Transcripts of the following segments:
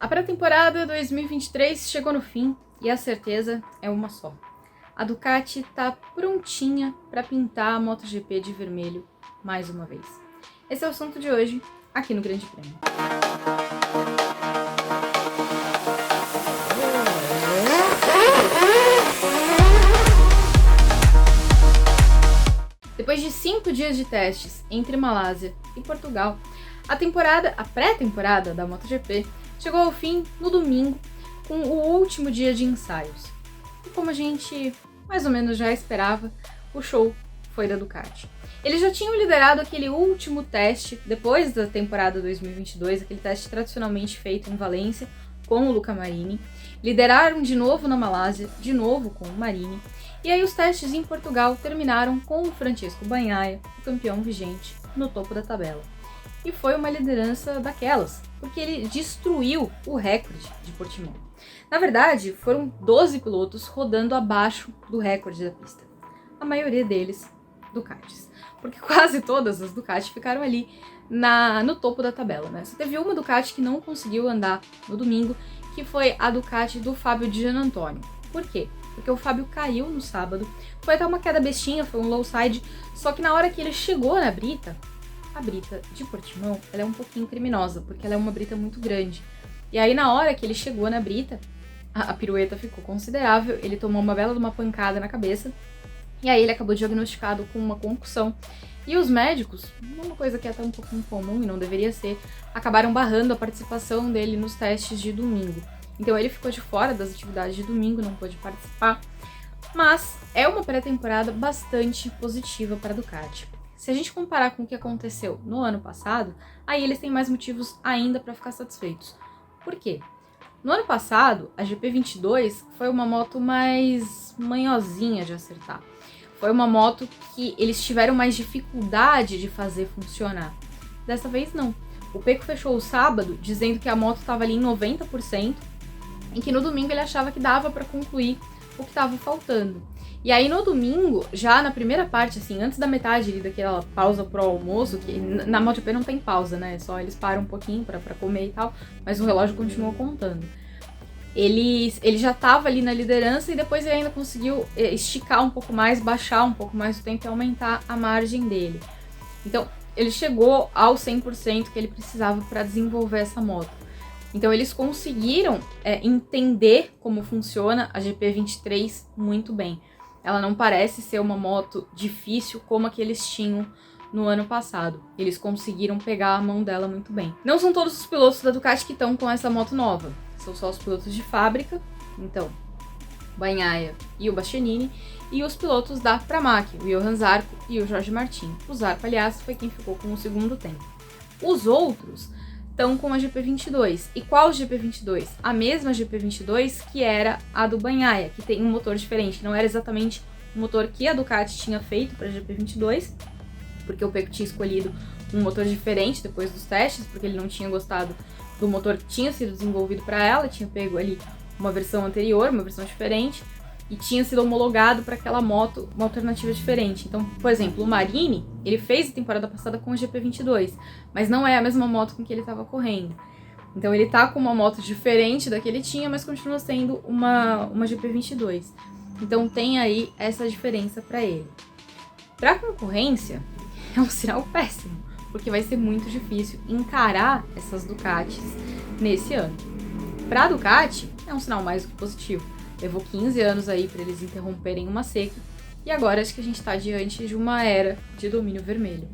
A pré-temporada 2023 chegou no fim e a certeza é uma só. A Ducati tá prontinha para pintar a MotoGP de vermelho mais uma vez. Esse é o assunto de hoje, aqui no Grande Prêmio. Depois de 5 dias de testes entre Malásia e Portugal, a pré-temporada da MotoGP chegou ao fim no domingo, com o último dia de ensaios. E como a gente mais ou menos já esperava, o show foi da Ducati. Eles já tinham liderado aquele último teste depois da temporada 2022, aquele teste tradicionalmente feito em Valência com o Luca Marini. Lideraram de novo na Malásia, de novo com o Marini. E aí os testes em Portugal terminaram com o Francesco Bagnaia, o campeão vigente, no topo da tabela. E foi uma liderança daquelas, porque ele destruiu o recorde de Portimão. Na verdade, foram 12 pilotos rodando abaixo do recorde da pista. A maioria deles, Ducatis. Porque quase todas as Ducati ficaram ali no topo da tabela, né? Só teve uma Ducati que não conseguiu andar no domingo, que foi a Ducati do Fábio Di Giannantonio. Por quê? Porque o Fábio caiu no sábado, foi até uma queda bestinha, foi um low side, só que na hora que ele chegou na brita, a brita de Portimão, ela é um pouquinho criminosa, porque ela é uma brita muito grande. E aí na hora que ele chegou na brita, a pirueta ficou considerável, ele tomou uma bela de uma pancada na cabeça, e aí ele acabou diagnosticado com uma concussão. E os médicos, uma coisa que é até um pouco incomum e não deveria ser, acabaram barrando a participação dele nos testes de domingo. Então ele ficou de fora das atividades de domingo, não pôde participar, mas é uma pré-temporada bastante positiva para a Ducati. Se a gente comparar com o que aconteceu no ano passado, aí eles têm mais motivos ainda para ficar satisfeitos. Por quê? No ano passado, a GP22 foi uma moto mais manhosinha de acertar. Foi uma moto que eles tiveram mais dificuldade de fazer funcionar. Dessa vez não. O Pecco fechou o sábado dizendo que a moto estava ali em 90% e que no domingo ele achava que dava para concluir o que estava faltando. E aí no domingo, já na primeira parte, assim, antes da metade ali daquela pausa pro almoço, que na MotoGP não tem pausa, né? Só eles param um pouquinho pra comer e tal, mas o relógio continuou contando. Ele já tava ali na liderança e depois ele ainda conseguiu esticar um pouco mais, baixar um pouco mais o tempo e aumentar a margem dele. Então, ele chegou ao 100% que ele precisava para desenvolver essa moto. Então eles conseguiram entender como funciona a GP23 muito bem. Ela não parece ser uma moto difícil como a que eles tinham no ano passado. Eles conseguiram pegar a mão dela muito bem. Não são todos os pilotos da Ducati que estão com essa moto nova. São só os pilotos de fábrica, então o Bagnaia e o Bastianini, e os pilotos da Pramac, o Johan Zarco e o Jorge Martin. O Zarco, aliás, foi quem ficou com o segundo tempo. Os outros estão com a GP22. E qual GP22? A mesma GP22 que era a do Bagnaia, que tem um motor diferente. Não era exatamente o motor que a Ducati tinha feito para a GP22, porque o Pecco tinha escolhido um motor diferente depois dos testes, porque ele não tinha gostado do motor que tinha sido desenvolvido para ela, tinha pego ali uma versão anterior, uma versão diferente, e tinha sido homologado para aquela moto, uma alternativa diferente. Então, por exemplo, o Marini, ele fez a temporada passada com a GP22, mas não é a mesma moto com que ele estava correndo. Então ele tá com uma moto diferente da que ele tinha, mas continua sendo uma GP22. Então tem aí essa diferença para ele. Para a concorrência, é um sinal péssimo, porque vai ser muito difícil encarar essas Ducatis nesse ano. Para a Ducati, é um sinal mais do que positivo. Levou 15 anos aí para eles interromperem uma seca, e agora acho que a gente está diante de uma era de domínio vermelho.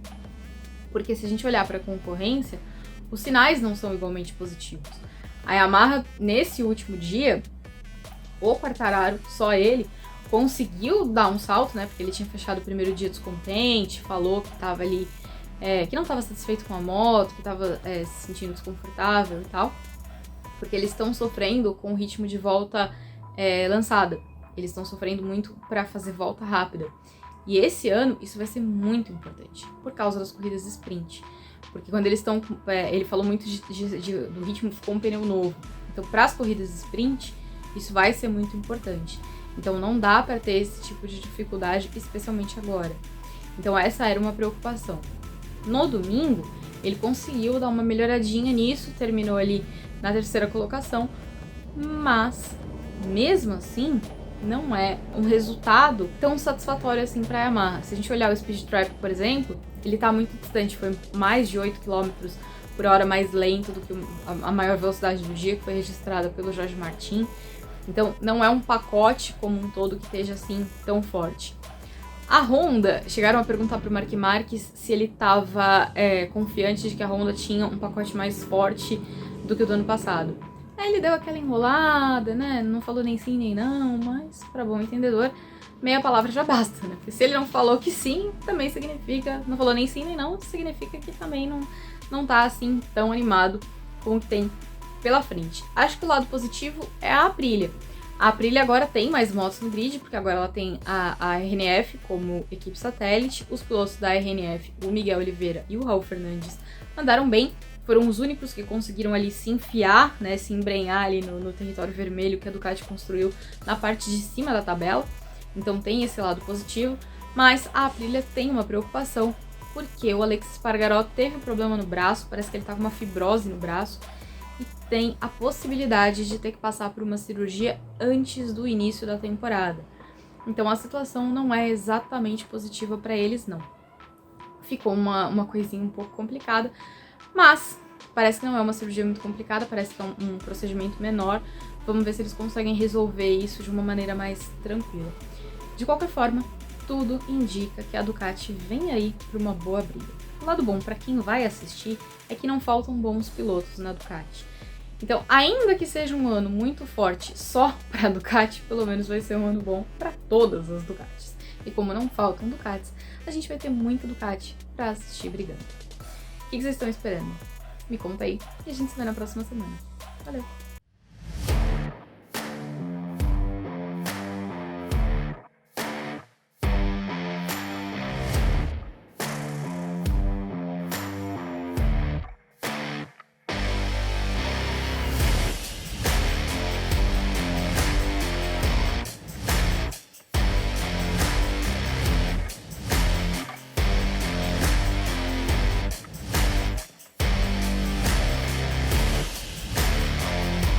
Porque se a gente olhar para a concorrência, os sinais não são igualmente positivos. A Yamaha, nesse último dia, o Quartararo, só ele, conseguiu dar um salto, né? Porque ele tinha fechado o primeiro dia descontente, falou que estava ali, que não estava satisfeito com a moto, que estava se sentindo desconfortável e tal. Porque eles estão sofrendo com o ritmo de volta lançada. Eles estão sofrendo muito para fazer volta rápida. E esse ano isso vai ser muito importante, por causa das corridas sprint. Porque quando eles estão... ele falou muito do ritmo com um pneu novo. Então, para as corridas sprint, isso vai ser muito importante. Então, não dá para ter esse tipo de dificuldade, especialmente agora. Então, essa era uma preocupação. No domingo, ele conseguiu dar uma melhoradinha nisso, terminou ali na terceira colocação, mas mesmo assim não é um resultado tão satisfatório assim para a Yamaha. Se a gente olhar o Speed Trap, por exemplo, ele tá muito distante, foi mais de 8 km por hora mais lento do que a maior velocidade do dia, que foi registrada pelo Jorge Martin. Então não é um pacote como um todo que esteja assim tão forte. A Honda, chegaram a perguntar pro Mark Marques se ele estava confiante de que a Honda tinha um pacote mais forte do que o do ano passado. Aí ele deu aquela enrolada, né? Não falou nem sim nem não, mas para bom entendedor, meia palavra já basta, né? Porque se ele não falou que sim, também significa, não falou nem sim nem não, significa que também não tá assim tão animado com o que tem pela frente. Acho que o lado positivo é a Aprilia. A Aprilia agora tem mais motos no grid, porque agora ela tem a RNF como equipe satélite. Os pilotos da RNF, o Miguel Oliveira e o Raul Fernandes, andaram bem. Foram os únicos que conseguiram ali se enfiar, né, se embrenhar ali no território vermelho que a Ducati construiu na parte de cima da tabela. Então tem esse lado positivo, mas a Aprilia tem uma preocupação, porque o Alexis Espargaró teve um problema no braço, parece que ele tá com uma fibrose no braço, e tem a possibilidade de ter que passar por uma cirurgia antes do início da temporada. Então a situação não é exatamente positiva para eles, não. Ficou uma coisinha um pouco complicada, mas parece que não é uma cirurgia muito complicada, parece que é um procedimento menor. Vamos ver se eles conseguem resolver isso de uma maneira mais tranquila. De qualquer forma, tudo indica que a Ducati vem aí para uma boa briga. O lado bom para quem vai assistir é que não faltam bons pilotos na Ducati. Então, ainda que seja um ano muito forte só para a Ducati, pelo menos vai ser um ano bom para todas as Ducatis. E como não faltam Ducatis, a gente vai ter muita Ducati para assistir brigando. O que vocês estão esperando? Me conta aí e a gente se vê na próxima semana. Valeu!